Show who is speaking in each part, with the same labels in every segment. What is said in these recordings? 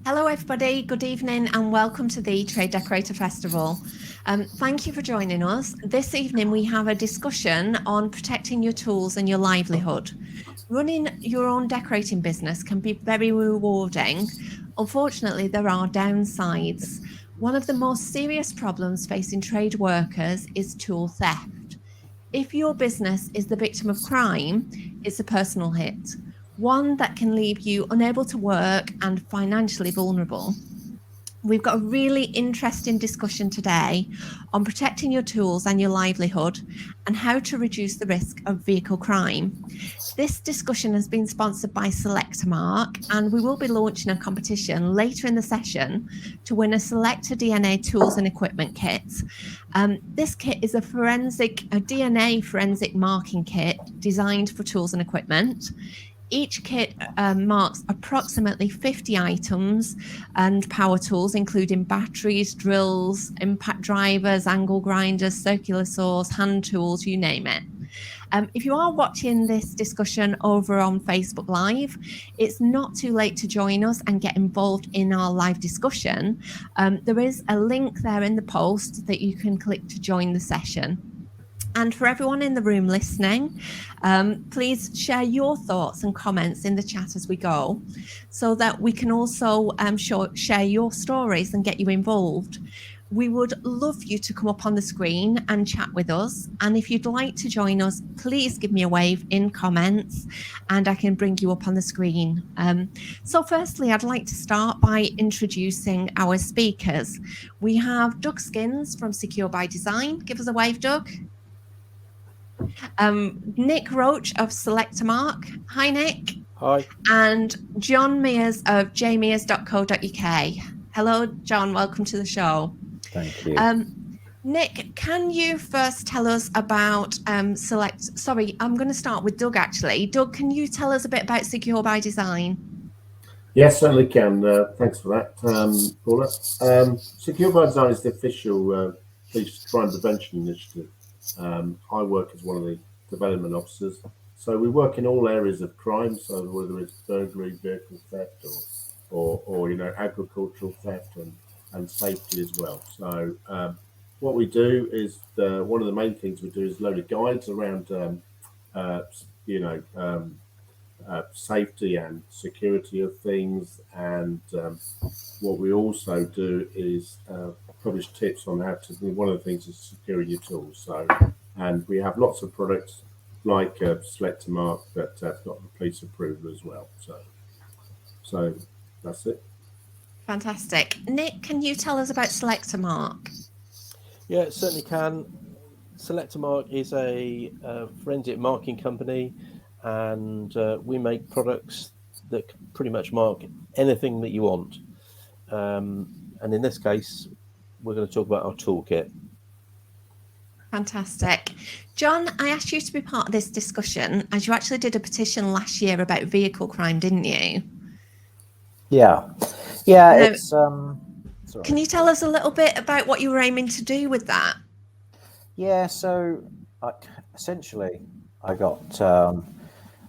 Speaker 1: Hello everybody, good evening and welcome to the Trade Decorator Festival. Thank you for joining us. This evening we have a discussion on protecting your tools and your livelihood. Running your own decorating business can be very rewarding. Unfortunately, there are downsides. One of the most serious problems facing trade workers is tool theft. If your business is the victim of crime, it's a personal hit, one that can leave you unable to work and financially vulnerable. We've got a really interesting discussion today on protecting your tools and your livelihood and how to reduce the risk of vehicle crime. This discussion has been sponsored by Selector, and we will be launching a competition later in the session to win a Selector DNA tools and equipment kit. This kit is a DNA forensic marking kit designed for tools and equipment. Each kit marks approximately 50 items and power tools, including batteries, drills, impact drivers, angle grinders, circular saws, hand tools, you name it. If you are watching this discussion over on Facebook Live, it's not too late to join us and get involved in our live discussion. There is a link there in the post that you can click to join the session. And for everyone in the room listening, please share your thoughts and comments in the chat as we go, so that we can also share your stories and get you involved. We would love you to come up on the screen and chat with us. And if you'd like to join us, please give me a wave in comments and I can bring you up on the screen. So firstly, I'd like to start by introducing our speakers. We have Doug Skins from Secure by Design. Give us a wave, Doug. Nick Roach of Selector. Hi, Nick.
Speaker 2: Hi.
Speaker 1: And John Mears of jmears.co.uk. Hello, John. Welcome to the show.
Speaker 2: Thank you.
Speaker 1: Nick, can you first tell us about Select? Sorry, I'm going to start with Doug, actually. Doug, can you tell us a bit about Secure by Design?
Speaker 3: Yes, certainly can. Thanks for that, Paula. Secure by Design is the official police crime prevention initiative. I work as one of the development officers. So we work in all areas of crime, so whether it's burglary, vehicle theft, or agricultural theft and safety as well. So what we do is one of the main things we do is load of guides around safety and security of things, and what we also do is publish tips on how to. One of the things is securing your tools. So, and we have lots of products like Selector that have got the police approval as well. So that's it.
Speaker 1: Fantastic. Nick, can you tell us about Selector?
Speaker 2: Yeah, it certainly can. Selector is a forensic marking company, and we make products that can pretty much mark anything that you want. And in this case, we're going to talk about our toolkit.
Speaker 1: Fantastic. John, I asked you to be part of this discussion as you actually did a petition last year about vehicle crime, didn't you?
Speaker 4: Yeah. Now,
Speaker 1: can you tell us a little bit about what you were aiming to do with that?
Speaker 4: Yeah, so essentially I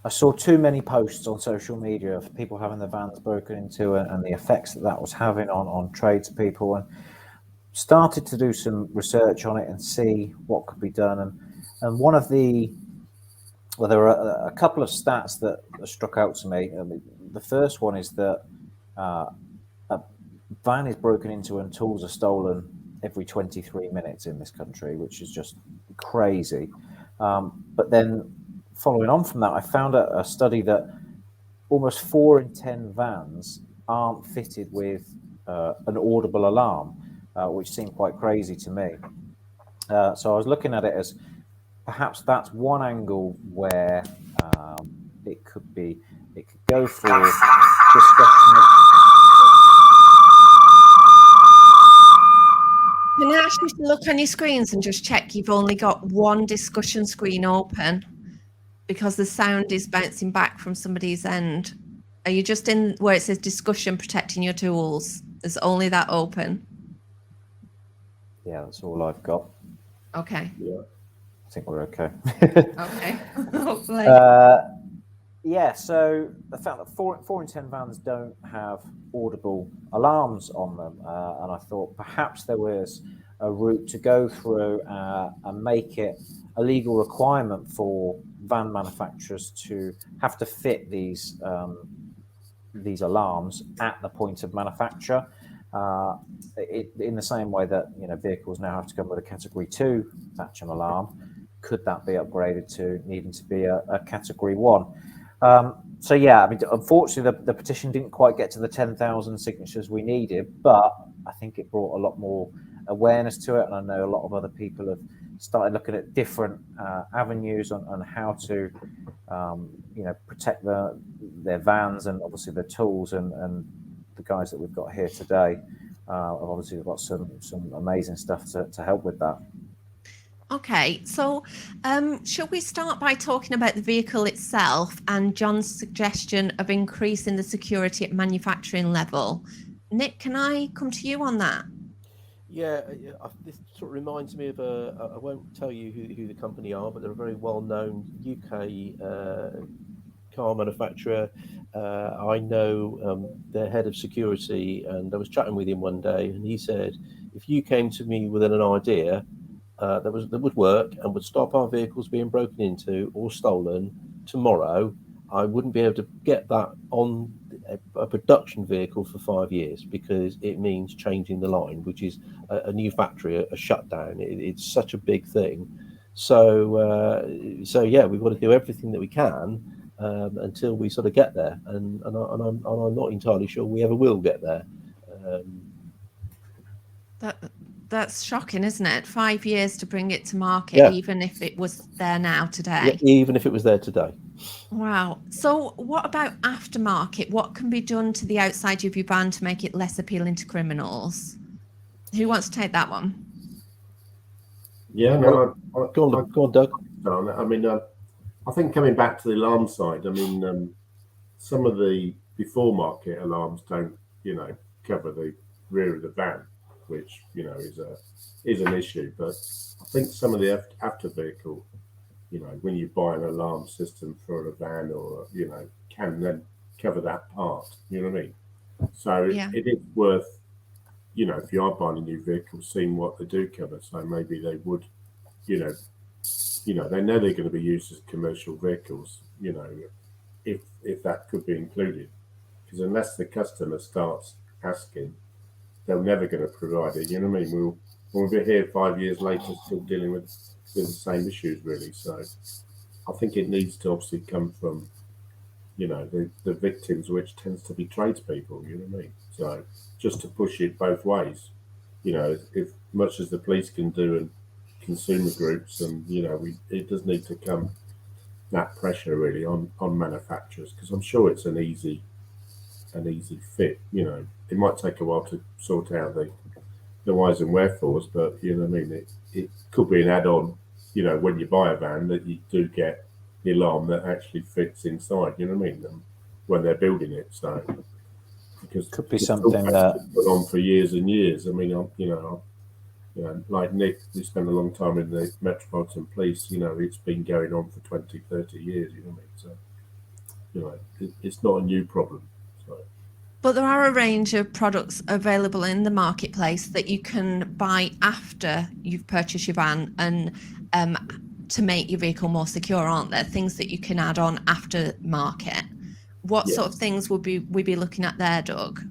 Speaker 4: saw too many posts on social media of people having their vans broken into and the effects that was having on tradespeople, and started to do some research on it and see what could be done. And one of there were a couple of stats that struck out to me. The first one is that a van is broken into and tools are stolen every 23 minutes in this country, which is just crazy. But then following on from that, I found a study that almost 4 in 10 vans aren't fitted with an audible alarm, which seemed quite crazy to me. So I was looking at it as perhaps that's one angle where it could go for discussion.
Speaker 1: Can I ask you to look on your screens and just check you've only got one discussion screen open, because the sound is bouncing back from somebody's end? Are you just in where it says discussion protecting your tools? There's only that open?
Speaker 4: Yeah, that's all I've got.
Speaker 1: Okay.
Speaker 3: Yeah.
Speaker 4: I think we're okay.
Speaker 1: Okay. Hopefully.
Speaker 4: Yeah, so the fact that 4 in 10 vans don't have audible alarms on them, and I thought perhaps there was a route to go through and make it a legal requirement for van manufacturers to have to fit these alarms at the point of manufacture. In the same way that vehicles now have to come with a Category 2 Thatcham alarm, could that be upgraded to needing to be a Category 1? So yeah, I mean, unfortunately, the petition didn't quite get to the 10,000 signatures we needed, but I think it brought a lot more awareness to it, and I know a lot of other people have started looking at different avenues on how to, protect their vans and obviously their tools, and the guys that we've got here today have obviously got some amazing stuff to help with that.
Speaker 1: Okay, so shall we start by talking about the vehicle itself and John's suggestion of increasing the security at manufacturing level? Nick, can I come to you on that?
Speaker 2: Yeah, this sort of reminds me of I won't tell you who the company are, but they're a very well-known UK car manufacturer. I know their head of security, and I was chatting with him one day, and he said, if you came to me with an idea that would work and would stop our vehicles being broken into or stolen tomorrow, I wouldn't be able to get that on a production vehicle for 5 years, because it means changing the line, which is a new factory, a shutdown. It's such a big thing. So yeah, we've got to do everything that we can until we sort of get there, and I'm not entirely sure we ever will get there.
Speaker 1: That's shocking, isn't it? 5 years to bring it to market, even if it was there now today.
Speaker 2: Yeah, even if it was there today.
Speaker 1: Wow. So what about aftermarket? What can be done to the outside of your van to make it less appealing to criminals? Who wants to take that one?
Speaker 3: Yeah, no,
Speaker 2: go on, Doug.
Speaker 3: I mean, I think coming back to the alarm side, I mean, some of the before market alarms don't, cover the rear of the van, which is an issue. But I think some of the after vehicle, when you buy an alarm system for a van, or can then cover that part. You know what I mean? So it is worth, if you are buying a new vehicle, seeing what they do cover. So maybe they would, they know they're going to be used as commercial vehicles. If that could be included, because unless the customer starts asking, they're never going to provide it. You know what I mean? We'll be here 5 years later still dealing with the same issues, really. So I think it needs to obviously come from, the victims, which tends to be tradespeople. You know what I mean? So just to push it both ways, if much as the police can do and consumer groups, and it does need to come that pressure really on manufacturers, because I'm sure it's an easy fit. It might take a while to sort out the whys and wherefores, but you know what I mean, it could be an add-on, when you buy a van, that you do get the alarm that actually fits inside, you know what I mean, when they're building it. So because
Speaker 4: could be something that
Speaker 3: put on for years and years. I mean, like Nick, we spent a long time in the Metropolitan Police, it's been going on for 20, 30 years, you know what I mean? So, it's not a new problem. So.
Speaker 1: But there are a range of products available in the marketplace that you can buy after you've purchased your van, and to make your vehicle more secure, aren't there? Things that you can add on after market. What sort of things would we be looking at there, Doug?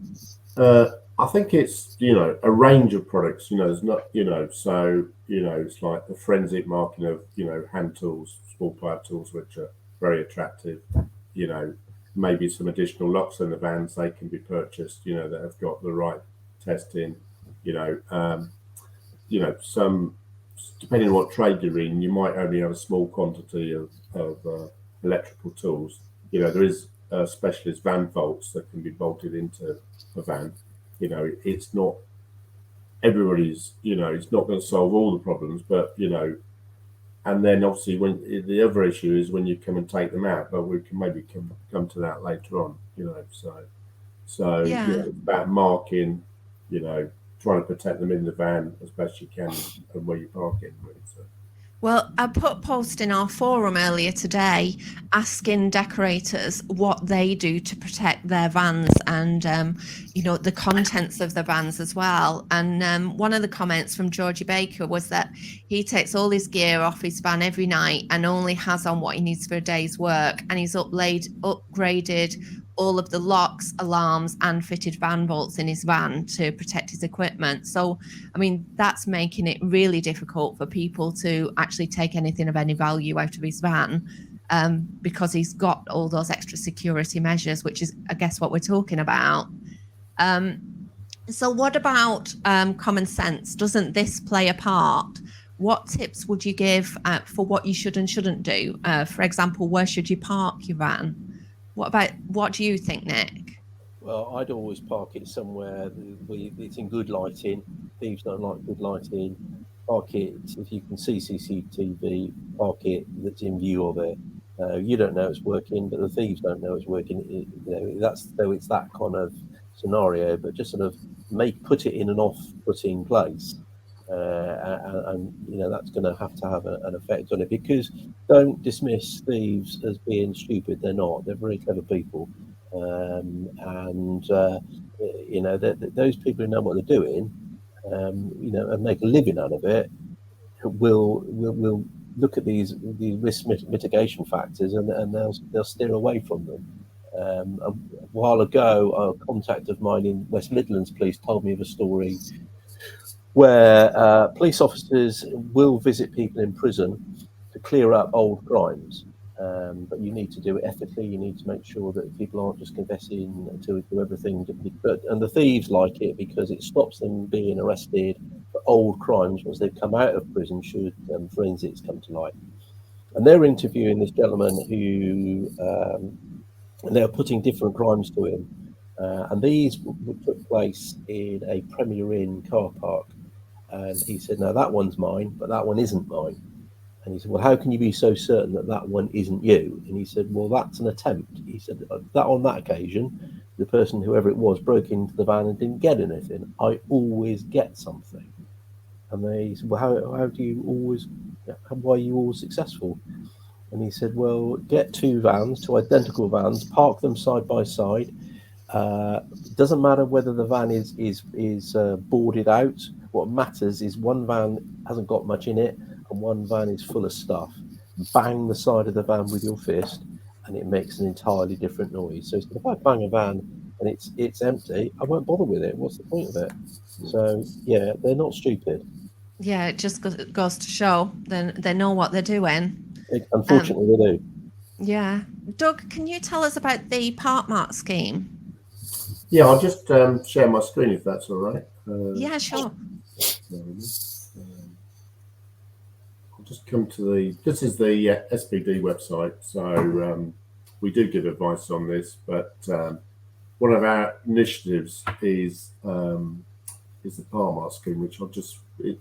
Speaker 3: I think it's, a range of products, there's not, so, it's like the forensic marking of, hand tools, small power tools, which are very attractive, maybe some additional locks in the vans, they can be purchased, that have got the right testing, some, depending on what trade you're in, you might only have a small quantity of electrical tools. There is specialist van bolts that can be bolted into a van. It's not everybody's, it's not going to solve all the problems, but, and then obviously when the other issue is when you come and take them out, but we can maybe come to that later on, so it's about marking, trying to protect them in the van as best you can and where you park in. Really, so.
Speaker 1: Well, I put a post in our forum earlier today asking decorators what they do to protect their vans and, the contents of the vans as well. And one of the comments from Georgie Baker was that he takes all his gear off his van every night and only has on what he needs for a day's work. And he's upgraded all of the locks, alarms, and fitted van bolts in his van to protect his equipment. So, I mean, that's making it really difficult for people to actually take anything of any value out of his van, because he's got all those extra security measures, which is, I guess, what we're talking about. So what about common sense? Doesn't this play a part? What tips would you give for what you should and shouldn't do? For example, where should you park your van? What do you think, Nick?
Speaker 2: Well, I'd always park it somewhere it's in good lighting. Thieves don't like good lighting. Park it if you can see CCTV. Park it that's in view of it. You don't know it's working, but the thieves don't know it's working. It's that kind of scenario. But just sort of put it in an off-putting place, and that's going to have an effect on it. Because don't dismiss thieves as being stupid. They're not. They're very clever people. Those people who know what they're doing, and make a living out of it, will look at these risk mitigation factors, and they'll steer away from them. A while ago, a contact of mine in West Midlands Police told me of a story where police officers will visit people in prison to clear up old crimes. But you need to do it ethically. You need to make sure that people aren't just confessing to everything. And the thieves like it because it stops them being arrested for old crimes once they've come out of prison, should forensics come to light. And they're interviewing this gentleman who, and they're putting different crimes to him. And these took place in a Premier Inn car park. And he said, no, that one's mine, but that one isn't mine. And he said, well, how can you be so certain that that one isn't you? And he said, well, that's an attempt. He said, that on that occasion, the person, whoever it was, broke into the van and didn't get anything. I always get something. And they said, well, how do you always, why are you always successful? And he said, well, get two identical vans, park them side by side. It doesn't matter whether the van is boarded out. What matters is one van hasn't got much in it, and one van is full of stuff. Bang the side of the van with your fist, and it makes an entirely different noise. So if I bang a van and it's empty, I won't bother with it. What's the point of it? So yeah, they're not stupid.
Speaker 1: Yeah, it just goes to show then they know what they're doing.
Speaker 2: Unfortunately, they do.
Speaker 1: Yeah. Doug, can you tell us about the Park Mark scheme?
Speaker 3: Yeah, I'll just share my screen if that's all right.
Speaker 1: Yeah, sure.
Speaker 3: I'll just come to this is the SPD website. So we do give advice on this, but one of our initiatives is the Park Mark scheme, which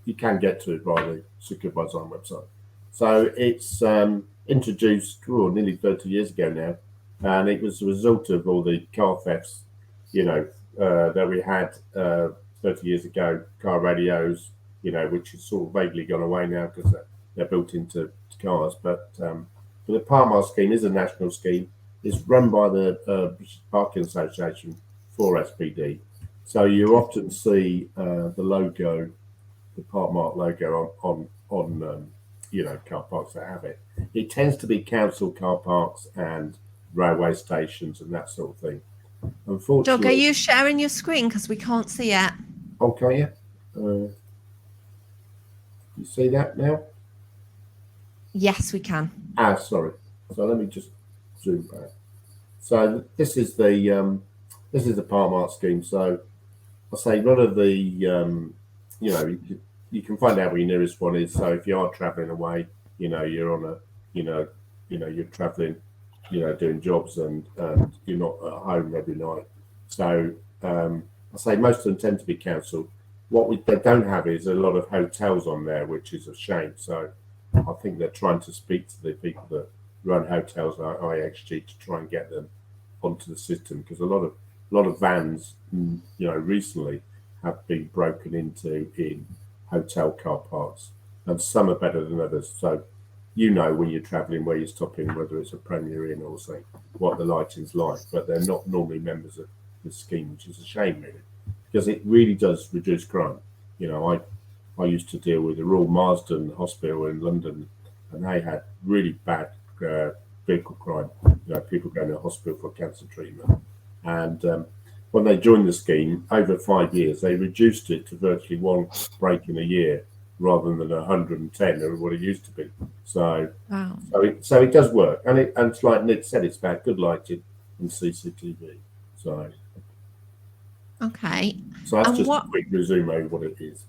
Speaker 3: you can get to by the Secure by Design website. So it's introduced nearly 30 years ago now, and it was a result of all the car thefts, that we had 30 years ago, car radios, which has sort of vaguely gone away now because they're built into cars. But the Park Mark scheme is a national scheme. It's run by the Parking Association for SPD. So you often see the logo, the Park Mark logo on car parks that have it. It tends to be council car parks and railway stations and that sort of thing. Unfortunately,
Speaker 1: Doug, are you sharing your screen because we can't see it?
Speaker 3: Oh, can you? You see that now?
Speaker 1: Yes, we can.
Speaker 3: Sorry. So let me just zoom back. So this is the Park Mark scheme. So I say a lot of the you can find out where your nearest one is. So if you are travelling away, you're on you're travelling, doing jobs and you're not at home every night. So I say most of them tend to be council. What they don't have is a lot of hotels on there, which is a shame. So I think they're trying to speak to the people that run hotels like IXG to try and get them onto the system, because a lot of vans, recently have been broken into in hotel car parks. and some are better than others. So, you know, when you're travelling, where you're stopping, whether it's a Premier Inn or say what the lighting's like, but they're not normally members of the scheme, which is a shame, really, because it really does reduce crime. You know, I used to deal with the Royal Marsden Hospital in London, and they had really bad vehicle crime. You know, people going to hospital for cancer treatment, and when they joined the scheme, over 5 years, they reduced it to virtually one break in a year, rather than 110 or what it used to be. So,
Speaker 1: Wow.
Speaker 3: so it does work, and it's like Nick said, it's about good lighting and CCTV. So
Speaker 1: Okay.
Speaker 3: that's
Speaker 1: And
Speaker 3: just
Speaker 1: what?
Speaker 3: a quick resume of what it is.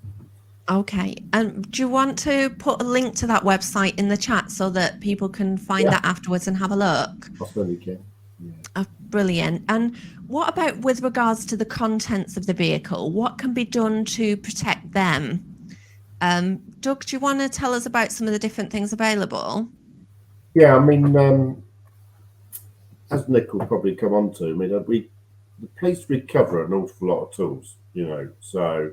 Speaker 1: Okay. And do you want to put a link to that website in the chat so that people can find that afterwards and have a look?
Speaker 3: I certainly can. Yeah.
Speaker 1: Oh, brilliant. And what about with regards to the contents of the vehicle? What can be done to protect them? Doug, do you want to tell us about some of the different things available?
Speaker 3: Yeah, I mean, as Nick will probably come on to, I mean, the police recover an awful lot of tools, you know. So,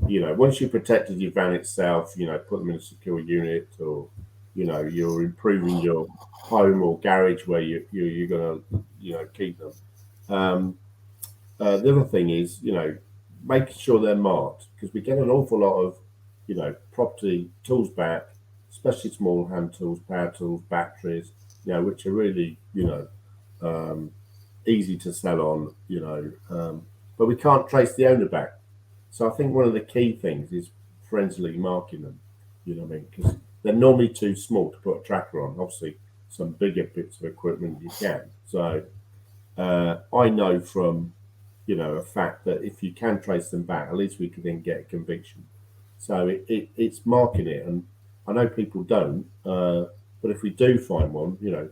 Speaker 3: you know, once you've protected your van itself, you know, put them in a secure unit, or, you know, you're improving your home or garage where you're going to, you know, keep them. The other thing is, you know, making sure they're marked, because we get an awful lot of, you know, property tools back, especially small hand tools, power tools, batteries, you know, which are really, you know, easy to sell on, you know, but we can't trace the owner back. So I think one of the key things is forensically marking them, you know what I mean? Because they're normally too small to put a tracker on. Obviously, some bigger bits of equipment you can. So I know from, you know, a fact that if you can trace them back, at least we can then get a conviction. So it's marking it, and I know people don't, but if we do find one, you know,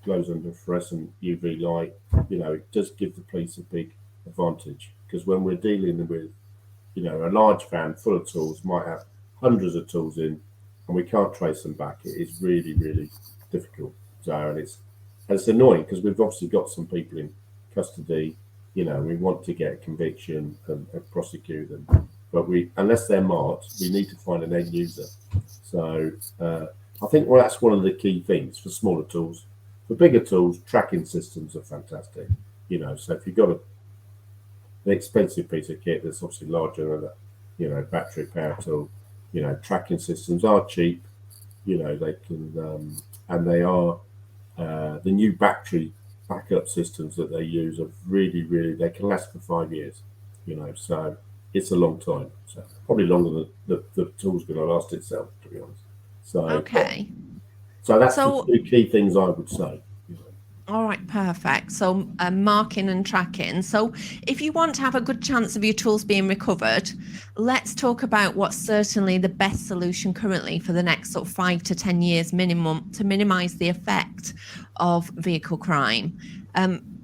Speaker 3: glows under fluorescent UV light, you know, it does give the police a big advantage, because when we're dealing with, you know, a large van full of tools, might have hundreds of tools in, and we can't trace them back, it is really, really difficult. So, and it's annoying, because we've obviously got some people in custody, you know, we want to get a conviction and prosecute them, but unless they're marked, we need to find an end user. So I think, well, that's one of the key things for smaller tools. For bigger tools, tracking systems are fantastic. You know, so if you've got an expensive piece of kit that's obviously larger than a, you know, battery power tool, you know, tracking systems are cheap. You know, they can, and they are the new battery backup systems that they use are really, really, they can last for 5 years. You know, so it's a long time. So probably longer than the tool's going to last itself, to be honest. So
Speaker 1: Okay.
Speaker 3: So that's the two key things I would say.
Speaker 1: All right, perfect. So marking and tracking. So if you want to have a good chance of your tools being recovered, let's talk about what's certainly the best solution currently for the next sort of 5 to 10 years minimum to minimize the effect of vehicle crime.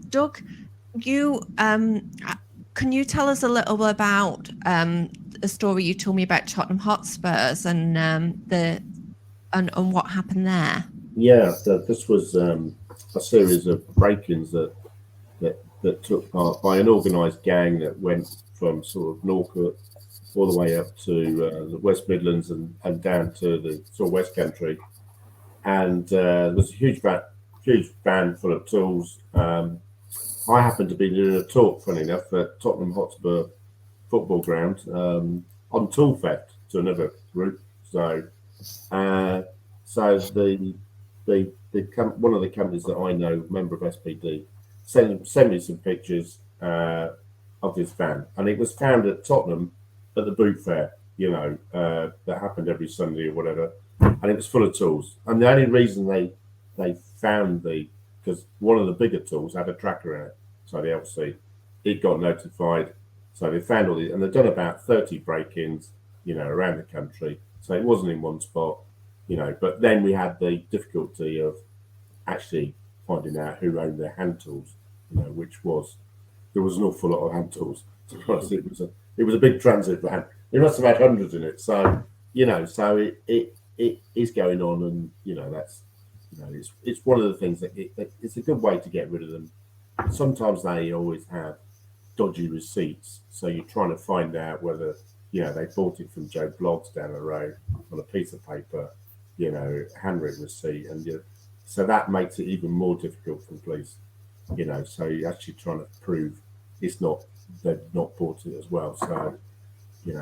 Speaker 1: Doug, you can you tell us a little bit about the story you told me about Tottenham Hotspurs and what happened there?
Speaker 3: Yeah, this was a series of break-ins that took part by an organised gang that went from sort of Norfolk all the way up to the West Midlands and down to the sort of West Country, and there was a huge van full of tools. I happened to be doing a talk, funny enough, at Tottenham Hotspur football ground on tool theft to another group. So one of the companies that I know, member of SPD, sent me some pictures of this van, and it was found at Tottenham at the boot fair, you know, that happened every Sunday or whatever, and it was full of tools. And the only reason they found because one of the bigger tools had a tracker in it, so they obviously it got notified, so they found all these, and they've done about 30 break-ins, you know, around the country. So it wasn't in one spot, you know. But then we had the difficulty of actually finding out who owned their hand tools, you know, there was an awful lot of hand tools. To be honest, it was a big transit van. It must have had hundreds in it. So, you know, so it is going on, and you know, that's, you know, it's one of the things that it's a good way to get rid of them. Sometimes they always have dodgy receipts, so you're trying to find out whether they bought it from Joe Bloggs down the road on a piece of paper, handwritten receipt, and so that makes it even more difficult for the police. So you're actually trying to prove they've not bought it as well. So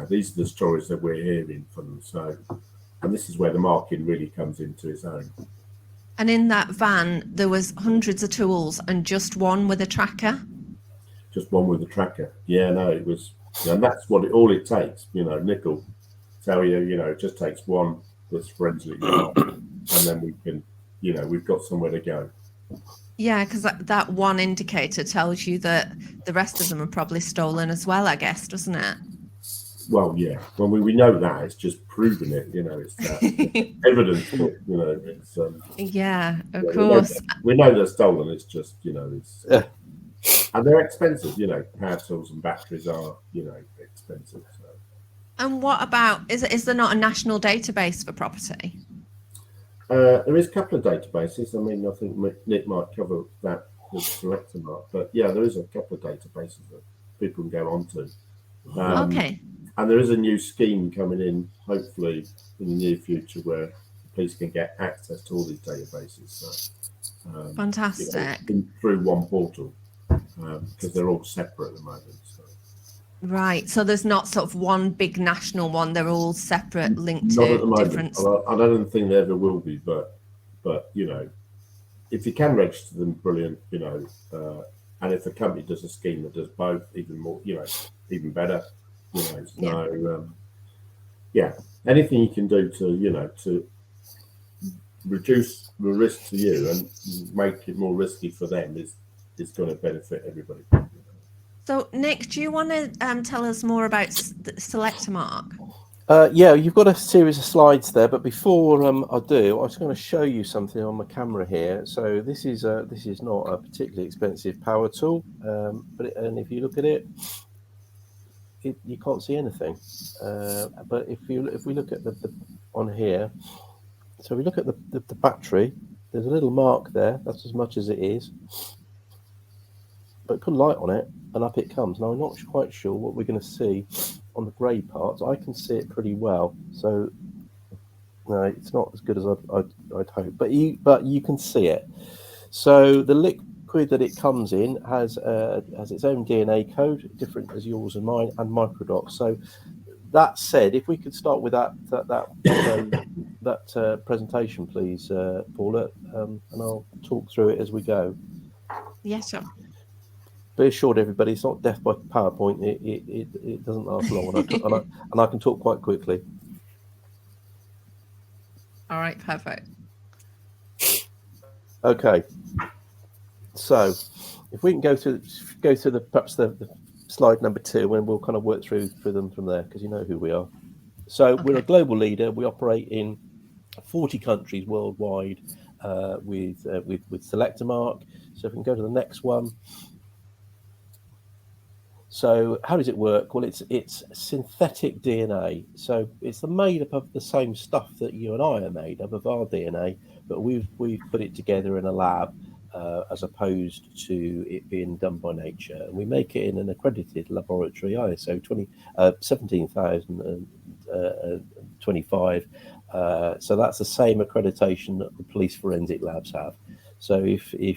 Speaker 3: these are the stories that we're hearing from them. So, and this is where the marking really comes into its own.
Speaker 1: And in that van, there was hundreds of tools and just one with a tracker.
Speaker 3: Just one with a tracker. Yeah, no, it was, and that's all it takes. Nick will tell you, it just takes one that's forensically marked, and then we can, we've got somewhere to go.
Speaker 1: Yeah, because that one indicator tells you that the rest of them are probably stolen as well, I guess, doesn't it?
Speaker 3: Well, yeah. Well, we know that. It's just proving it. It's evidence that it's.
Speaker 1: Yeah, of course.
Speaker 3: We know they're stolen. It's just it's. And they're expensive. Power tools and batteries are expensive. So.
Speaker 1: And what about is there not a national database for property?
Speaker 3: There is a couple of databases. I mean, I think Nick might cover that with Selector, but yeah, there is a couple of databases that people can go onto.
Speaker 1: Okay.
Speaker 3: And there is a new scheme coming in, hopefully in the near future, where the police can get access to all these databases. So,
Speaker 1: fantastic.
Speaker 3: Through one portal, because they're all separate at the moment. So.
Speaker 1: Right. So there's not sort of one big national one. They're all separate, linked
Speaker 3: Not
Speaker 1: to
Speaker 3: at the moment.
Speaker 1: different.
Speaker 3: I don't think there ever will be, but if you can register them, brilliant. And if a company does a scheme that does both, even more, even better. Anything you can do to reduce the risk to you and make it more risky for them is going to benefit everybody.
Speaker 1: So, Nick, do you want to tell us more about Selector Mark?
Speaker 2: Yeah, you've got a series of slides there, but before I do, I was going to show you something on my camera here. So this is not a particularly expensive power tool, and if you look at it, you can't see anything. But if we look at the on here, so we look at the battery. There's a little mark there. That's as much as it is. But put a light on it, and up it comes. Now I'm not quite sure what we're going to see on the grey parts. I can see it pretty well. So no, it's not as good as I'd hope. But you can see it. So the liquid that it comes in has its own DNA code, different as yours and mine, and microdots. So that said, if we could start with that presentation, please, Paula, and I'll talk through it as we go.
Speaker 1: Yes, sir.
Speaker 2: Be assured, everybody, it's not death by PowerPoint. It doesn't last long, and I can talk quite quickly.
Speaker 1: All right, perfect.
Speaker 2: Okay. So, if we can go to perhaps the slide number 2, and we'll kind of work through them from there, because you know who we are. So we're a global leader. We operate in 40 countries worldwide with Selector Mark. So if we can go to the next one. So how does it work? Well, it's synthetic DNA. So it's made up of the same stuff that you and I are made of our DNA, but we've put it together in a lab as opposed to it being done by nature. And we make it in an accredited laboratory, ISO 17025. So that's the same accreditation that the police forensic labs have. So if it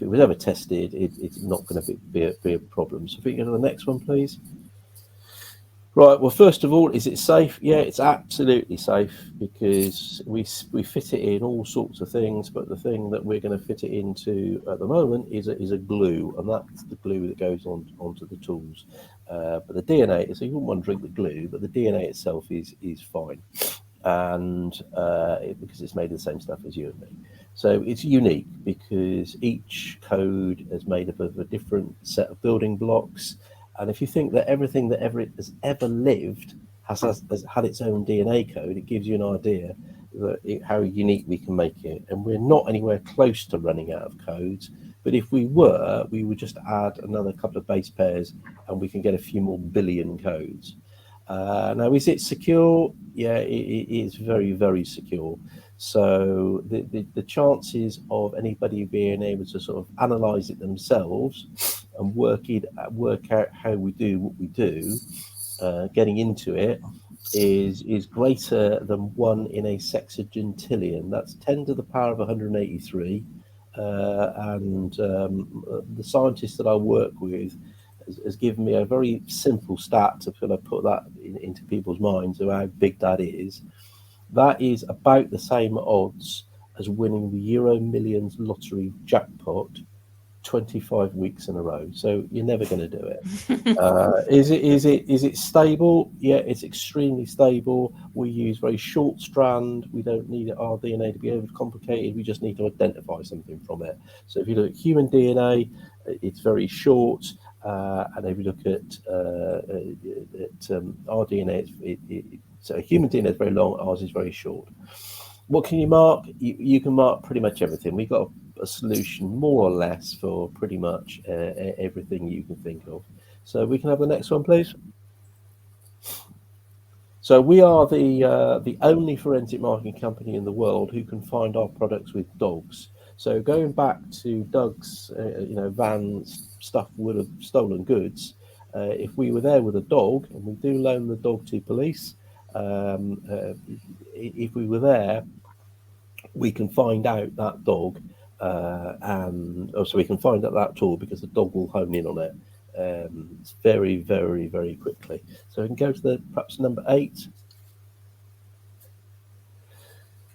Speaker 2: was ever tested, it's not going to be a problem. So if we go to the next one, please. Right. Well, first of all, is it safe? Yeah, it's absolutely safe, because we fit it in all sorts of things. But the thing that we're going to fit it into at the moment is a glue, and that's the glue that goes onto the tools. But the DNA, so you wouldn't want to drink the glue, but the DNA itself is fine, and because it's made of the same stuff as you and me. So it's unique because each code is made up of a different set of building blocks. And if you think that everything that has ever lived has had its own DNA code, it gives you an idea that how unique we can make it. And we're not anywhere close to running out of codes. But if we were, we would just add another couple of base pairs and we can get a few more billion codes. Now, is it secure? Yeah, it is very, very secure. So the chances of anybody being able to sort of analyze it themselves and work out how we do what we do getting into it is greater than 1 in a sexagentillion. That's 10 to the power of 183. And the scientist that I work with has given me a very simple stat to kind of put that into people's minds of how big that is. That is about the same odds as winning the Euro Millions lottery jackpot 25 weeks in a row. So you're never going to do it. Is it stable? Yeah, it's extremely stable. We use very short strand. We don't need our DNA to be overcomplicated. We just need to identify something from it. So if you look at human DNA, it's very short. And if you look at our DNA, so human DNA is very long. Ours is very short. What can you mark? You can mark pretty much everything. We've got a solution more or less for pretty much everything you can think of. So we can have the next one, please. So we are the only forensic marking company in the world who can find our products with dogs. So going back to Doug's, van stuffed full of stolen goods, if we were there with a dog, and we do loan the dog to police, if we were there, we can find out that dog, and also we can find out that tool because the dog will hone in on it. It's very, very, very quickly. So we can go to perhaps number 8.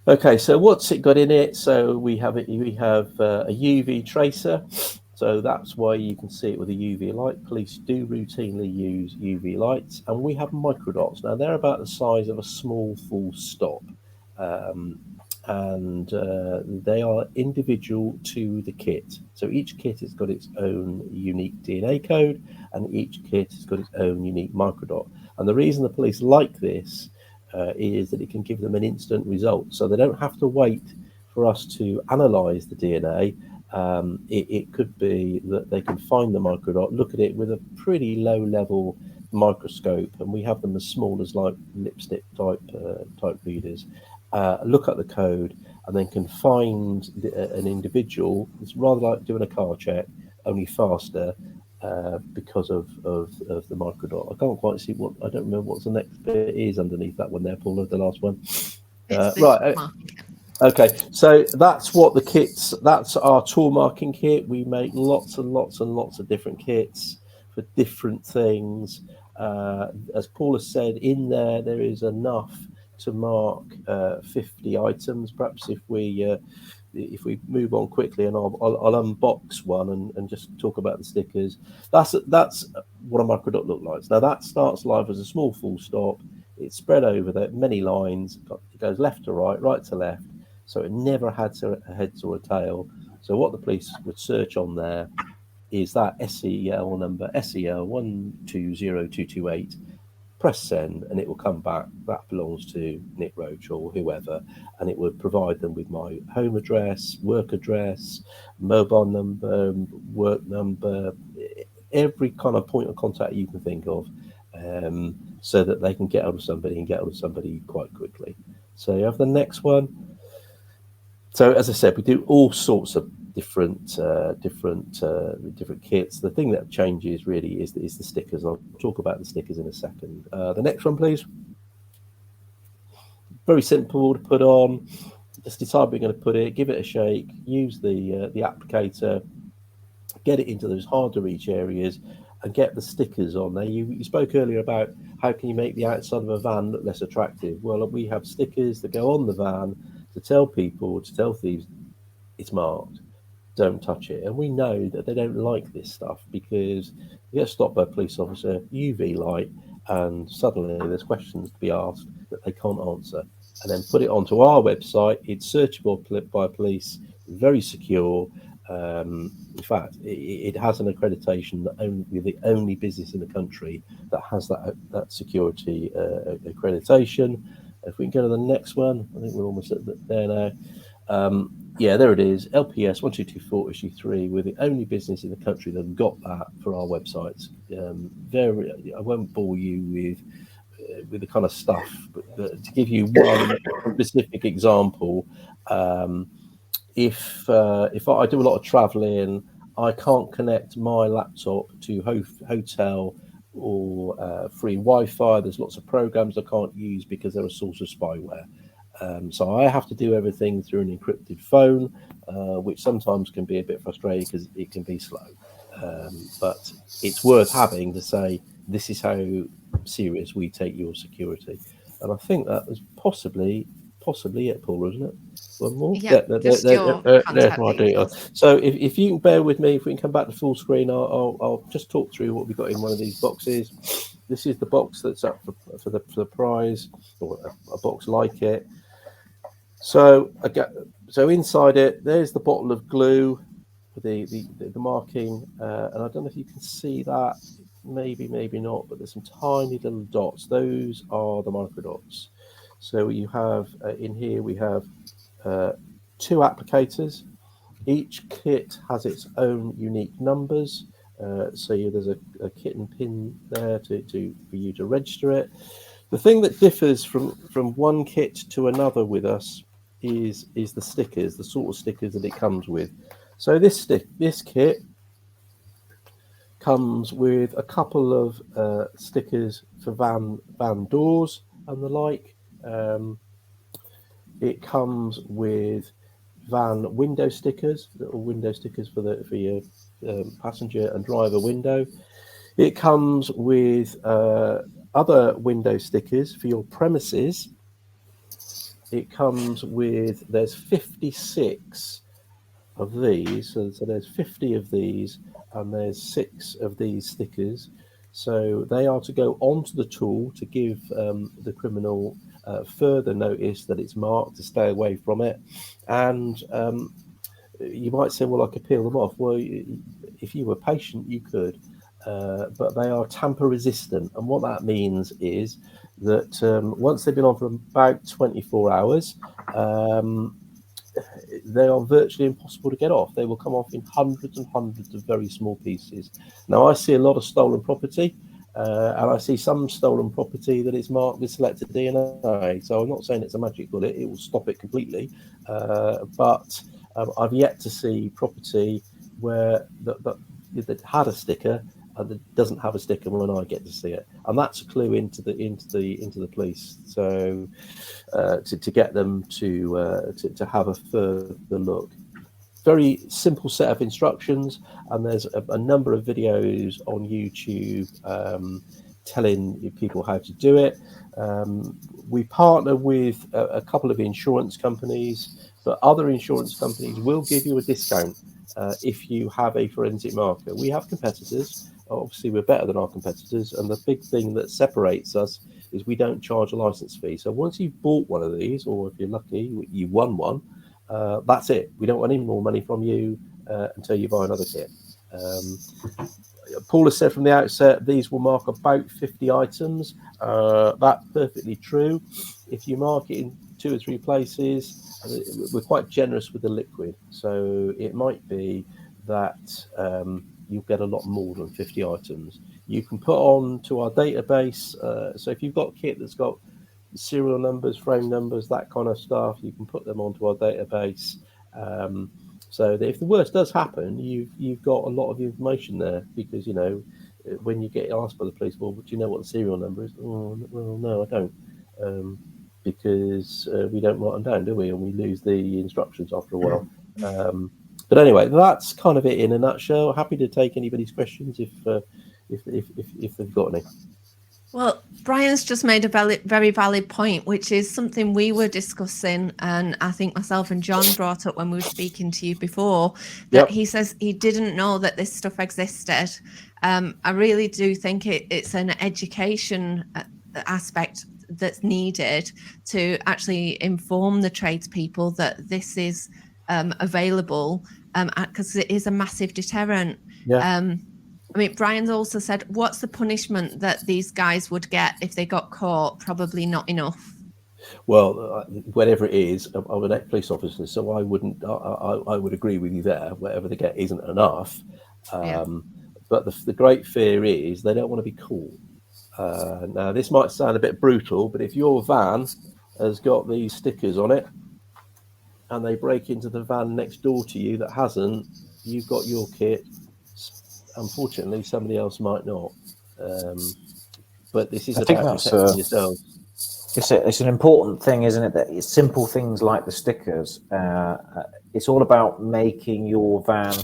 Speaker 2: Okay, so what's it got in it? So we have a UV tracer. So that's why you can see it with a UV light. Police do routinely use UV lights, and we have microdots. Now they're about the size of a small full stop. And they are individual to the kit. So each kit has got its own unique DNA code, and each kit has got its own unique microdot. And the reason the police like this is that it can give them an instant result. So they don't have to wait for us to analyze the DNA. It could be that they can find the microdot, look at it with a pretty low level microscope, and we have them as small as like lipstick type readers. Look at the code, and then can find an individual. It's rather like doing a car check, only faster, because of the microdot. I can't quite see what, I don't remember what the next bit is underneath that one there, Paula, the last one. Right. Okay, so that's what the kits, that's our tool marking kit. We make lots and lots and lots of different kits for different things. As Paula said, in there is enough to mark 50 items. Perhaps if we move on quickly, and I'll unbox one and just talk about the stickers. That's what a microdot looks like. Now that starts life as a small full stop. It's spread over there, many lines. It goes left to right, right to left. So it never had a head or a tail. So what the police would search on there is that SEL number, SEL 120228. Press send, and it will come back. That belongs to Nick Roach or whoever, and it would provide them with my home address, work address, mobile number, work number, every kind of point of contact you can think of, so that they can get out of somebody quite quickly. So you have the next one. So as I said, we do all sorts of different kits. The thing that changes really is the stickers. I'll talk about the stickers in a second. The next one, please. Very simple to put on. Just decide where you're going to put it, give it a shake, use the applicator, get it into those hard to reach areas, and get the stickers on there. You spoke earlier about how can you make the outside of a van look less attractive. Well, we have stickers that go on the van to tell people, to tell thieves, it's marked, don't touch it. And we know that they don't like this stuff because you get stopped by a police officer, UV light, and suddenly there's questions to be asked that they can't answer. And then put it onto our website. It's searchable by police, very secure. In fact, it has an accreditation that we're the only business in the country that has that security accreditation. If we can go to the next one, I think we're almost there now. Yeah, there it is. LPS 1224 issue 3. We're the only business in the country that got that for our websites. I won't bore you with the kind of stuff, but to give you one specific example, if I do a lot of traveling, I can't connect my laptop to hotel free Wi-Fi. There's lots of programs I can't use because they're a source of spyware. So I have to do everything through an encrypted phone, which sometimes can be a bit frustrating because it can be slow. But it's worth having to say, this is how serious we take your security. And I think that was possibly it, Paul, isn't it? One more?
Speaker 1: Yeah, just your
Speaker 2: there's
Speaker 1: contact
Speaker 2: my details.
Speaker 1: details.
Speaker 2: So if you can bear with me, if we can come back to full screen, I'll just talk through what we've got in one of these boxes. This is the box that's up for the prize, or a box like it. So inside it, there's the bottle of glue for the marking, and I don't know if you can see that. Maybe not, but there's some tiny little dots. Those are the micro dots. So you have in here we have 2 applicators. Each kit has its own unique numbers. So there's a kit and pin there for you to register it. The thing that differs from one kit to another with us is the stickers, the sort of stickers that it comes with. So this kit comes with a couple of stickers for van doors and the like. It comes with van window stickers, little window stickers for your passenger and driver window. It comes with other window stickers for your premises. It comes with, there's 56 of these, so there's 50 of these, and there's 6 of these stickers. So they are to go onto the tool to give the criminal further notice that it's marked, to stay away from it. And you might say, well, I could peel them off. Well, if you were patient, you could. But they are tamper resistant. And what that means is that once they've been on for about 24 hours, they are virtually impossible to get off. They will come off in hundreds and hundreds of very small pieces. Now, I see a lot of stolen property, and I see some stolen property that is marked with Selector DNA. So I'm not saying it's a magic bullet, it will stop it completely. But I've yet to see property where that had a sticker and it doesn't have a sticker when I get to see it, and that's a clue into the police. So to get them to have a further look. Very simple set of instructions, and there's a number of videos on YouTube telling people how to do it. We partner with a couple of insurance companies, but other insurance companies will give you a discount if you have a forensic marker. We have competitors. Obviously, we're better than our competitors, and the big thing that separates us is we don't charge a license fee. So once you've bought one of these, or if you're lucky, you won one, that's it. We don't want any more money from you until you buy another kit. Paul has said from the outset, these will mark about 50 items. That's perfectly true. If you mark it in 2 or 3 places, we're quite generous with the liquid. So it might be that you'll get a lot more than 50 items. You can put on to our database. So if you've got a kit that's got serial numbers, frame numbers, that kind of stuff, you can put them onto our database. So that if the worst does happen, you've got a lot of information there, because when you get asked by the police, well, do you know what the serial number is? Oh, well, no, I don't, because we don't write them down, do we? And we lose the instructions after a while. But anyway, that's kind of it in a nutshell. Happy to take anybody's questions if they've got any.
Speaker 1: Well, Brian's just made a very valid point, which is something we were discussing, and I think myself and John brought up when we were speaking to you before, that He says he didn't know that this stuff existed. I really do think it's an education aspect that's needed to actually inform the tradespeople that this is available, because it is a massive deterrent. I mean, Brian's also said, what's the punishment that these guys would get if they got caught? Probably not enough.
Speaker 2: Well, whatever it is, I'm an ex-police officer, so I would agree with you there. Whatever they get isn't enough. But the great fear is they don't want to be caught. Now, this might sound a bit brutal, but if your van has got these stickers on it and they break into the van next door to you that hasn't, you've got your kit. Unfortunately, somebody else might not. But this is
Speaker 4: I think
Speaker 2: about
Speaker 4: that's
Speaker 2: protecting yourselves.
Speaker 4: it's an important thing, isn't it? That it's simple things like the stickers. It's all about making your van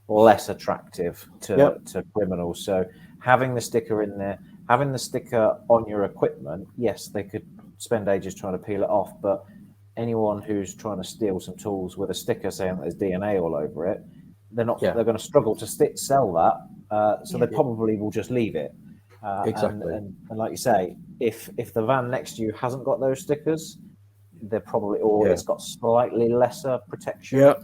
Speaker 4: less attractive to criminals. So having the sticker in there, having the sticker on your equipment, yes, they could spend ages trying to peel it off, but anyone who's trying to steal some tools with a sticker saying that there's DNA all over it, they're going to struggle to sell that. So they probably will just leave it.
Speaker 2: Exactly.
Speaker 4: And like you say, if the van next to you hasn't got those stickers, they're probably, or it's got slightly lesser protection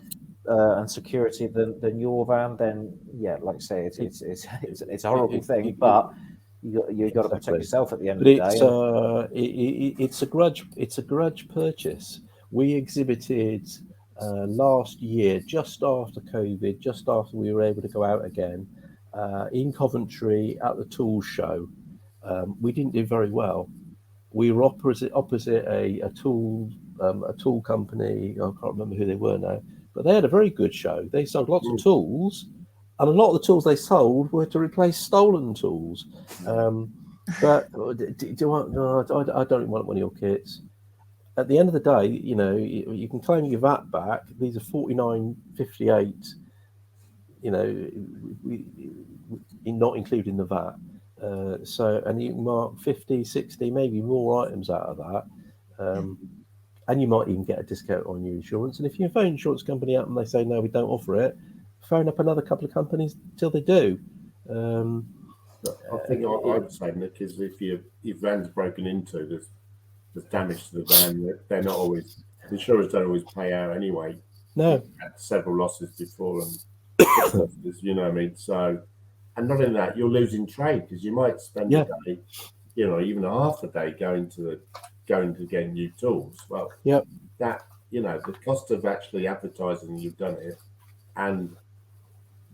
Speaker 4: and security than your van, then like I say, it's a horrible thing, but you got to protect yourself at the end of the day.
Speaker 2: It's a grudge purchase. We exhibited last year, just after COVID, just after we were able to go out again, in Coventry at the Tools Show. We didn't do very well. We were opposite a tool company. I can't remember who they were now, but they had a very good show. They sold lots of tools, and a lot of the tools they sold were to replace stolen tools. But I don't want one of your kits. At the end of the day, you can claim your VAT back. These are $49.58. Not including the VAT. And you can mark 50, 60, maybe more items out of that. And you might even get a discount on your insurance. And if you phone an insurance company up and they say, no, we don't offer it, phone up another couple of companies till they do.
Speaker 3: I think I would say, Nick, is if your van's broken into, there's damage to the van, they're not always, the insurers don't always pay out anyway.
Speaker 2: No.
Speaker 3: We've had several losses before, and you know what I mean? So, and not only that, you're losing trade because you might spend a day, even a half a day going to get new tools. Well, that, the cost of actually advertising you've done it, and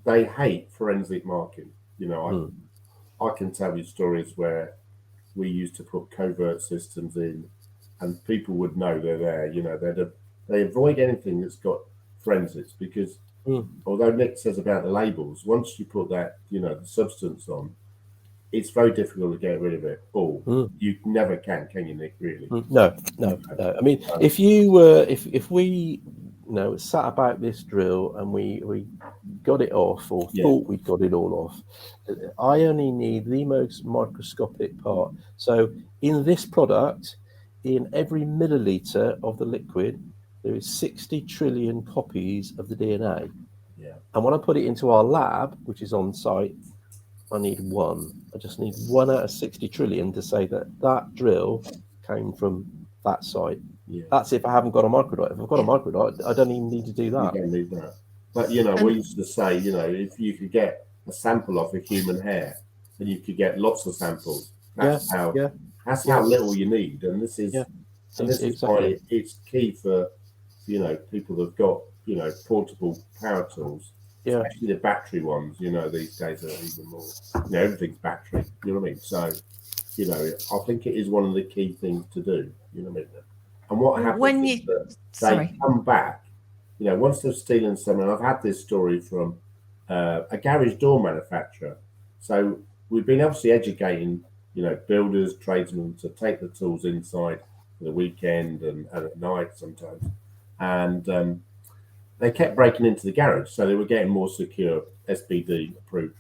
Speaker 3: they hate forensic marking. I can tell you stories where we used to put covert systems in, and people would know they're there. They avoid anything that's got forensics because although Nick says about the labels, once you put that, the substance on, it's very difficult to get rid of it all. You never can you, Nick? Really?
Speaker 2: No. I mean, if you were, if we, sat about this drill and we got it off or thought we got it all off, I only need the most microscopic part. So in this product, in every milliliter of the liquid, there is 60 trillion copies of the DNA. And when I put it into our lab, which is on site, I need one. I just need 1 out of 60 trillion to say that drill came from that site. That's if I haven't got a microdot. If I've got a microdot, I don't even need to do that.
Speaker 3: You don't need that. But we used to say, if you could get a sample of a human hair, then you could get lots of samples. That's how little you need. And this is is why it's key for people that've got portable power tools. Especially the battery ones, these days are even more. Everything's battery. You know what I mean? So, I think it is one of the key things to do. You know what I mean? And what happens is that they come back. Once they're stealing something, I've had this story from a garage door manufacturer. So we've been obviously educating, builders, tradesmen to take the tools inside for the weekend and at night sometimes, and they kept breaking into the garage, so they were getting more secure SPD approved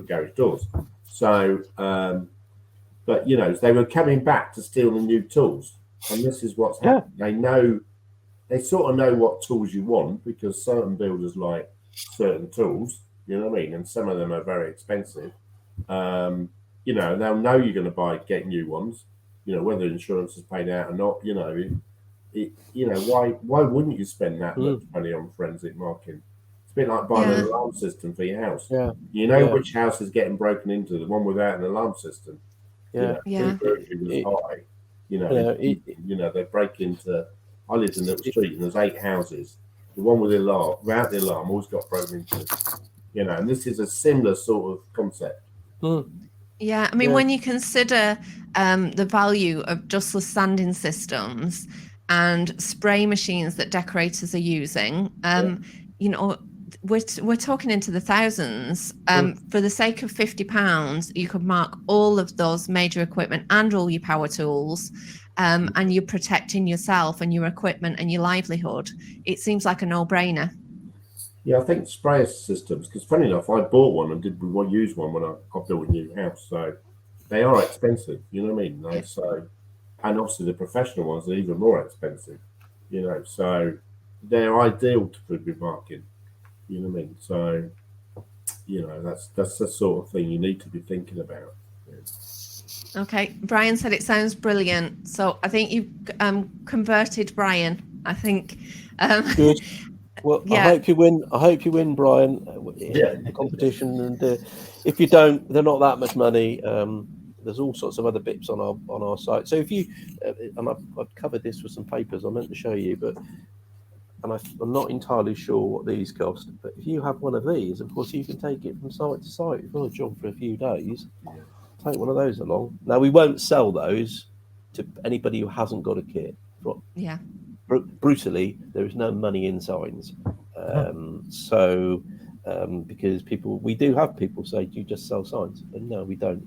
Speaker 3: garage doors. So, but they were coming back to steal the new tools, and this is what's happening. They sort of know what tools you want because certain builders like certain tools. You know what I mean? And some of them are very expensive. They'll know you're going to get new ones. Whether insurance is paid out or not. Why wouldn't you spend that much money on forensic marking? It's a bit like buying an alarm system for your house. Which house is getting broken into, the one without an alarm system. Was high. They break into. I lived in a little street and there's 8 houses. The one with the alarm, without the alarm, always got broken into. And this is a similar sort of concept.
Speaker 1: Yeah, I mean, when you consider the value of dustless sanding systems and spray machines that decorators are using, we're talking into the thousands. For the sake of £50, you could mark all of those major equipment and all your power tools, and you're protecting yourself and your equipment and your livelihood. It seems like a no-brainer.
Speaker 3: Yeah, I think sprayer systems, because funny enough, I bought one and did use one when I built a new house. So they are expensive, you know what I mean?
Speaker 1: Yeah.
Speaker 3: So, and obviously the professional ones are even more expensive, you know. So they're ideal for good marking, you know what I mean? So, you know, that's the sort of thing you need to be thinking about. Yeah.
Speaker 1: Okay, Brian said it sounds brilliant. So I think you've converted Brian. I think.
Speaker 2: Good. Well,
Speaker 1: Yeah.
Speaker 2: I hope you win, Brian, in the competition. And if you don't, they're not that much money. There's all sorts of other bits on our site. So if you, and I've covered this with some papers I meant to show you, but I'm not entirely sure what these cost. But if you have one of these, of course, you can take it from site to site. If you want a job for a few days, take one of those along. Now, we won't sell those to anybody who hasn't got a kit.
Speaker 1: Yeah.
Speaker 2: Brutally, there is no money in signs. Because we do have people say, do you just sell signs? And no, we don't.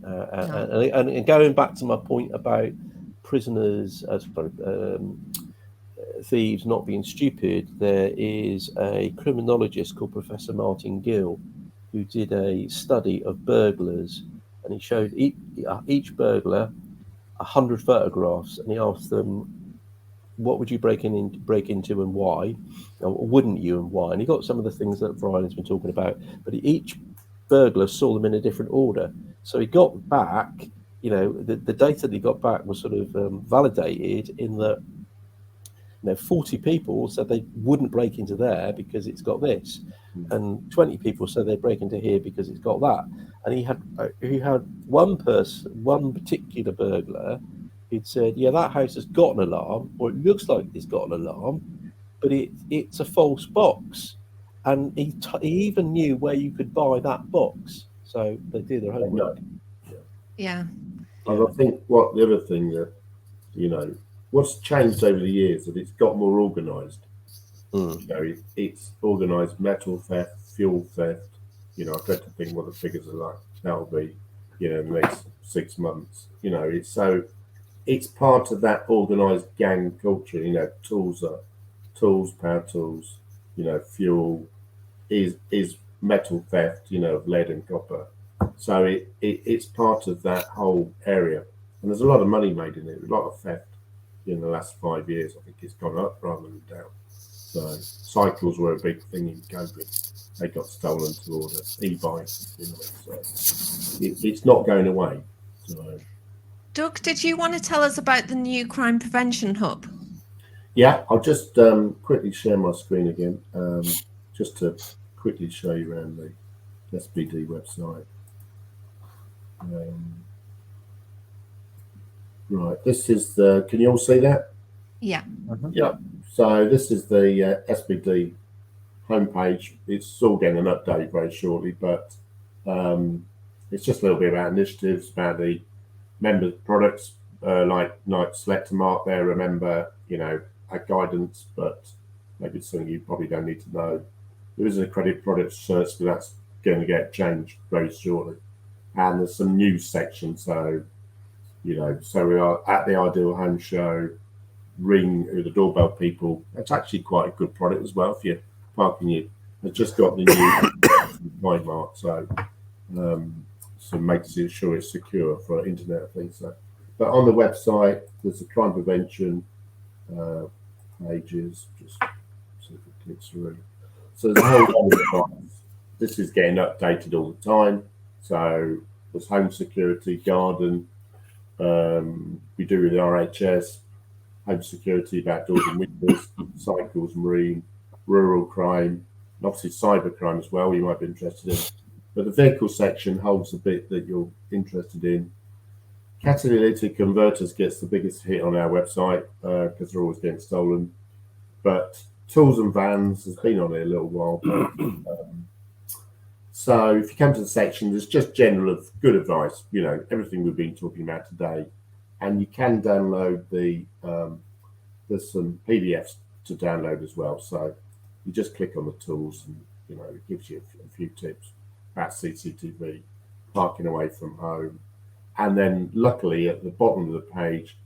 Speaker 2: And going back to my point about prisoners, thieves not being stupid, there is a criminologist called Professor Martin Gill who did a study of burglars, and he showed each burglar 100 photographs, and he asked them, what would you break into and why, or wouldn't you and why? And he got some of the things that Brian has been talking about, but each burglar saw them in a different order. So he got back, you know, the data that he got back was sort of validated in that, you know, 40 people said they wouldn't break into there because it's got this, and 20 people said they'd break into here because it's got that. And he had one particular burglar who'd said, yeah, that house has got an alarm, or it looks like it's got an alarm, but it's a false box. And he even knew where you could buy that box. So they do their homework.
Speaker 1: Yeah.
Speaker 3: And I think the other thing that, you know, what's changed over the years, that it's got more organised. You know, it's organised metal theft, fuel theft. You know, I dread to think what the figures are like. That'll be, you know, in the next 6 months. You know, it's part of that organised gang culture. You know, tools, power tools. You know, fuel is metal theft. You know, of lead and copper. So it's part of that whole area, and there's a lot of money made in it. A lot of theft in the last 5 years. I think it's gone up rather than down. So cycles were a big thing in COVID. They got stolen to order, e-bikes, you know. So it's not going away. So,
Speaker 1: Doug, did you want to tell us about the new crime prevention hub?
Speaker 3: yeah, I'll just quickly share my screen again, just to quickly show you around the SBD website. Right, this is can you all see that?
Speaker 1: Yeah.
Speaker 3: Yeah. So this is the SBD homepage. It's all getting an update very shortly, but it's just a little bit about initiatives, about the member products, like Selector mark there. Remember, you know, our guidance, but maybe it's something you probably don't need to know. There is an accredited product search, but that's going to get changed very shortly. And there's some news section, so, you know, so we are at the Ideal Home Show. Ring the doorbell people. That's actually quite a good product as well. If you're parking, it's just got the new point mark, so makes it sure it's secure for internet things. So, but on the website, there's the crime prevention pages. Just see if it clicks through. So there's a whole lot of this is getting updated all the time. So there's home security, garden. We do with the RHS. Home security about doors and windows, cycles, marine, rural crime, and obviously cyber crime as well, you might be interested in. But the vehicle section holds the bit that you're interested in. Catalytic converters gets the biggest hit on our website because they're always getting stolen. But tools and vans has been on it a little while. So if you come to the section, there's just general good advice, you know, everything we've been talking about today. And you can download there's some PDFs to download as well. So You just click on the tools, and it gives you a few tips about CCTV, parking away from home, and then luckily at the bottom of the page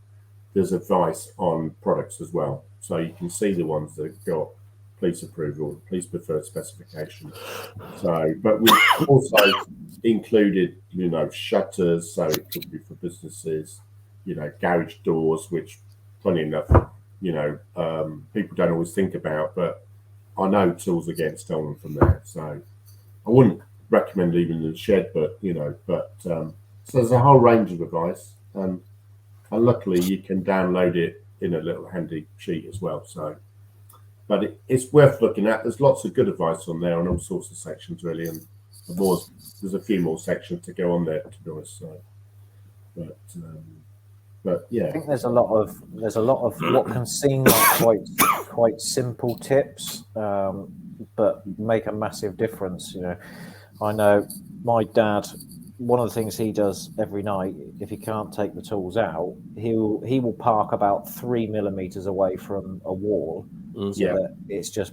Speaker 3: there's advice on products as well, so you can see the ones that got police approval, police preferred specification. So, but we've also included, shutters, so it could be for businesses, garage doors, which, funny enough, people don't always think about, but I know tools are getting stolen from there. So I wouldn't recommend leaving in the shed, but so there's a whole range of advice, and luckily you can download it in a little handy sheet as well. So, but it's worth looking at. There's lots of good advice on there on all sorts of sections, really, and there's a few more sections to go on there, to be honest. So, but yeah,
Speaker 4: I think there's a lot of what can seem like quite simple tips, but make a massive difference. I know my dad. One of the things he does every night, if he can't take the tools out, he will park about 3 millimeters away from a wall, so that it's just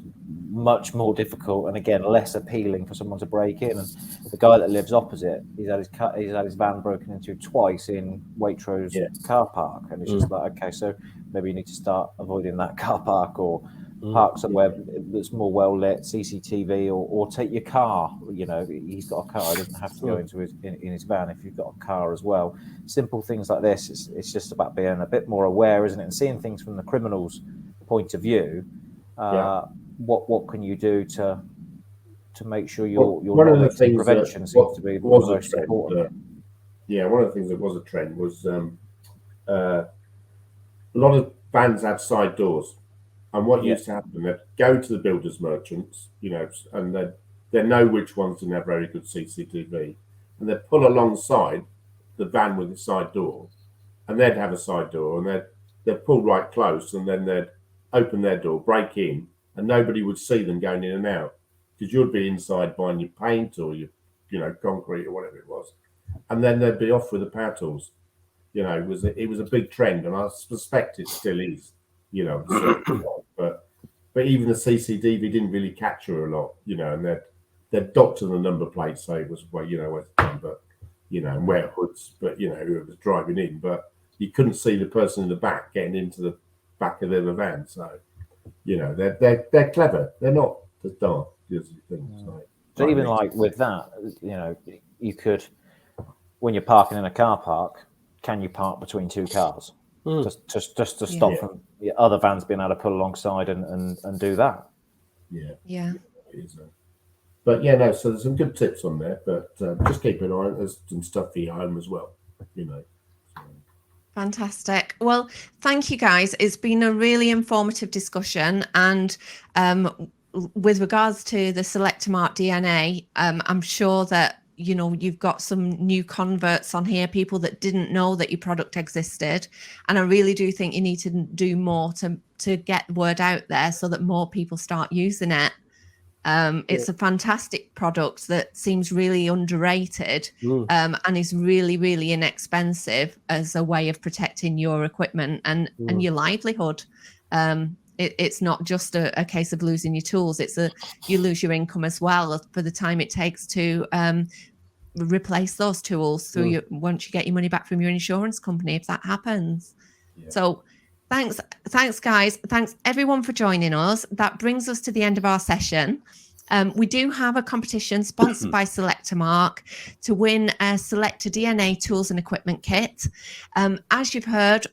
Speaker 4: much more difficult and again less appealing for someone to break in. And the guy that lives opposite, he's had his van broken into twice in Waitrose car park, and it's just like, okay, so maybe you need to start avoiding that car park, or park somewhere that's more well lit, CCTV, or take your car. He's got a car; he doesn't have to go into in his van if you've got a car as well. Simple things like this. It's just about being a bit more aware, isn't it, and seeing things from the criminal's point of view. What can you do to make sure your knowledge and prevention seems to be the most important?
Speaker 3: One of the things that was a trend was a lot of vans had side doors. And what used to happen, they'd go to the builders merchants, and they know which ones didn't have very good CCTV, and they'd pull alongside the van with the side door, and they'd have a side door, and they'd pull right close, and then they'd open their door, break in, and nobody would see them going in and out, because you'd be inside buying your paint or your, concrete or whatever it was, and then they'd be off with the power tools. It was a big trend, and I suspect it still is. But even the CCTV didn't really capture a lot, and they'd doctor the number plate, so it was and wear hoods, but whoever was driving in, but you couldn't see the person in the back getting into the back of the other van. So they're clever, they're not as dark as you think.
Speaker 4: So even like with that, you could, when you're parking in a car park, can you park between two cars? Just to stop from other vans being able to pull alongside and do that.
Speaker 1: Yeah.
Speaker 3: But so there's some good tips on there, but just keep an eye on. There's some stuff for your home as well.
Speaker 1: Fantastic. Well, thank you guys. It's been a really informative discussion, and with regards to the Selector Mark DNA, I'm sure that you've got some new converts on here, people that didn't know that your product existed, and I really do think you need to do more to get the word out there so that more people start using it. It's a fantastic product that seems really underrated, and is really, really inexpensive as a way of protecting your equipment and your livelihood. It's not just a case of losing your tools. You lose your income as well for the time it takes to replace those tools through once you get your money back from your insurance company, if that happens. So thanks guys. Thanks everyone for joining us. That brings us to the end of our session. We do have a competition sponsored by Selector Mark to win a Selector DNA tools and equipment kit. As you've heard,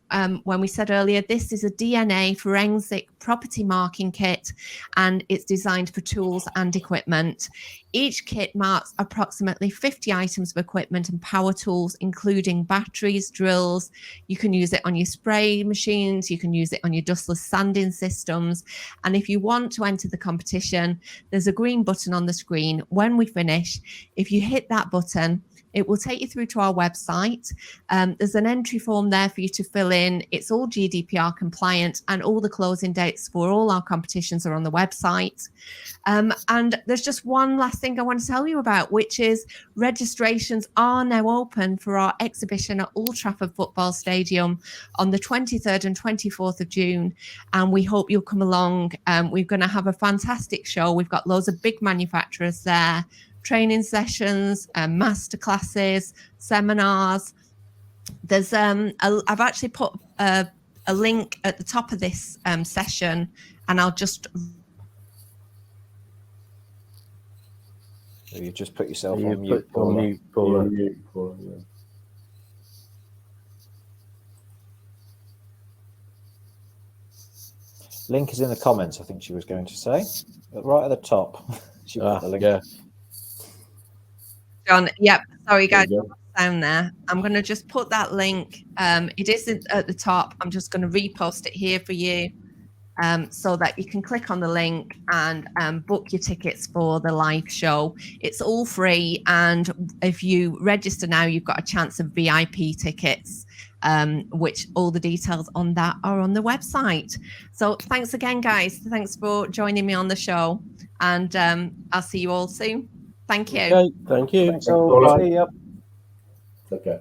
Speaker 1: when we said earlier, this is a DNA forensic property marking kit, and it's designed for tools and equipment. Each kit marks approximately 50 items of equipment and power tools, including batteries, drills. You can use it on your spray machines. You can use it on your dustless sanding systems. And if you want to enter the competition, there's a green button on the screen. When we finish, if you hit that button, It will take you through to our website. There's an entry form there for you to fill in. It's all GDPR compliant, and all the closing dates for all our competitions are on the website. And there's just one last thing I want to tell you about, which is registrations are now open for our exhibition at Old Trafford Football Stadium on the 23rd and 24th of June. And we hope you'll come along. We're going to have a fantastic show. We've got loads of big manufacturers there, training sessions, master classes, seminars. There's I've actually put a link at the top of this session, and I'll just...
Speaker 4: You just put yourself
Speaker 2: You
Speaker 4: on mute,
Speaker 2: put on
Speaker 4: Paula.
Speaker 2: mute, Paula.
Speaker 3: Yeah.
Speaker 4: Link is in the comments, I think she was going to say. But right at the top. She put the link.
Speaker 2: Yeah.
Speaker 1: John, yep. Sorry, guys.
Speaker 3: There you go.
Speaker 1: Down there. I'm going to just put that link. It is at the top. I'm just going to repost it here for you, so that you can click on the link and book your tickets for the live show. It's all free, and if you register now, you've got a chance of VIP tickets, which all the details on that are on the website. So thanks again, guys. Thanks for joining me on the show, and I'll see you all soon. Thank you.
Speaker 2: Okay, thank you.
Speaker 4: Thanks all.
Speaker 3: Paula.
Speaker 4: See ya.
Speaker 3: Okay.